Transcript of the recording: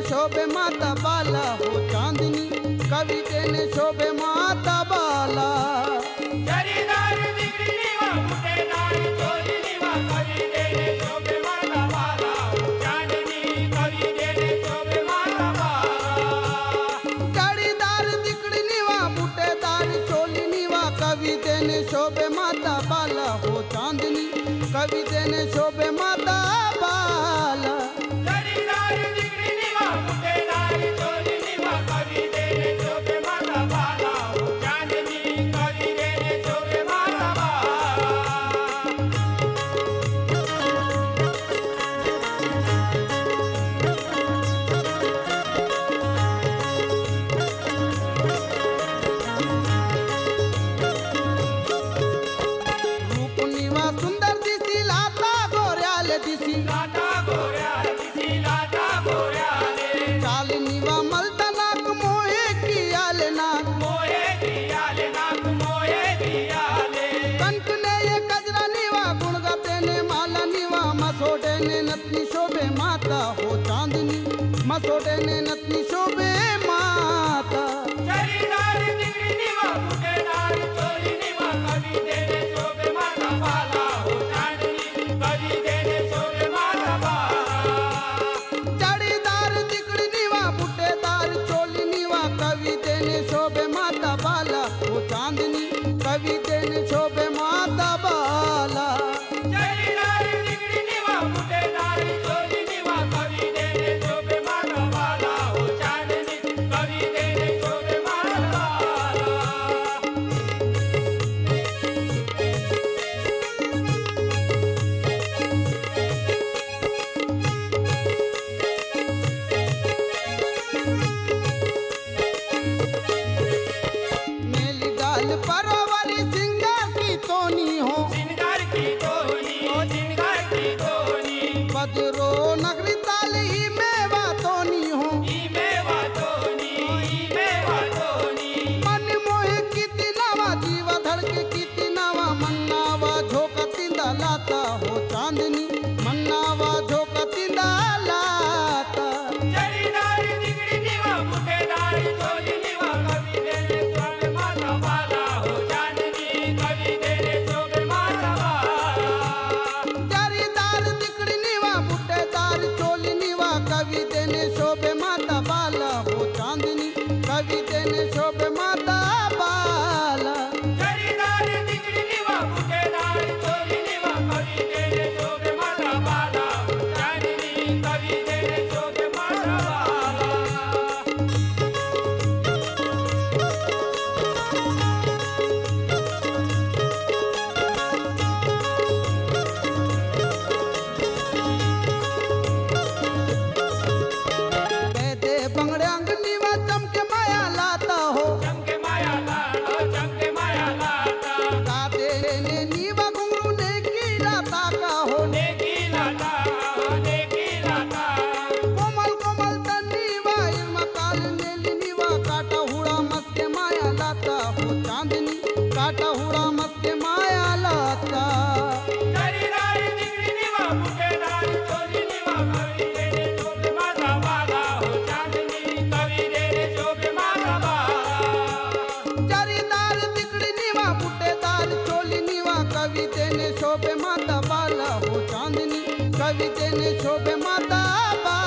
शोभे माता बाला हो चांदनी, कविते ने शोभे माता बाला। जरीदार दिगड़ी नीवा फुटेदार चोली नीवा, कविते ने शोभे माता बाला हो चांदनी, कविते ने शोभे माता बाला। जरीदार दिगड़ी नीवा फुटेदार चोली नीवा, कविते ने शोभे माता बाला हो चांदनी, कविते ने शोभे माता बाला। मसोडे ने नतनी शोभे माता हो चांदनी, मसोडे ने नतनी शोभे माता। जरीदार दिगड़ी नीवा फुटेदार चोली नीवा, कविते ने शोभे माता बाला हो चांदनी, कविते ने शोभे माता बाला। जरीदार दिगड़ी नीवा फुटेदार चोली नीवा, कविते ने शोभे माता बाला हो चांदनी, कविते ने शोभे माता बाला। परवरी सिंगार की तोनी हो, सिंगार की तोनी हो, सिंगार की तोनी। बजरो नगरी ताली मेवा तोनी हो, मेवा तोनी, मेवा तोनी। मन मोहे किती नावा, जीवा धड़के किती नावा, मन्नावा झोका तिंदा लाता हो चांदनी, मन्नावा झोका तिंदा लाता। जरीदार दिगड़ी नीवा फुटेदार चोली नीवा, कविते ने शोभे माता बाला हो चांदनी, कविते ने शोभे माता बाला। जरीदार दिगड़ी नीवा फुटेदार चोली नीवा, कविते ने शोभे माता बाला हो चांदनी, कविते ने शोभे माता बाला। जरीदार दिगड़ी नीवा फुटेदार चोली नीवा, कविते ने शोभे माता बाला हो चांदनी, कविते ने शोभे माता बाला। बंगड़े अंगनीवा चमके माया लाता हो, चमके माया लाता, चमके माया लाता। काते ने नीवा घुंघरू ने की लाता का हो, नेकी लाता, नेकी लाता। कोमल कोमल तनीवा इल्मा काल ने नीवा, काटा हुड़ा मस्के माया लाता हो चांदनी, काटा हुड़ा मस्के माया लाता। जरीदार दिगड़ी नीवा फुटेदार चोली नीवा, कविते ने शोभे माता बाला हो चांदनी, कविते ने शोभे माता बाला। जरीदार दिगड़ी नीवा फुटेदार चोली नीवा, कविते ने शोभे माता बाला हो चांदनी, कविते ने शोभे माता बाला।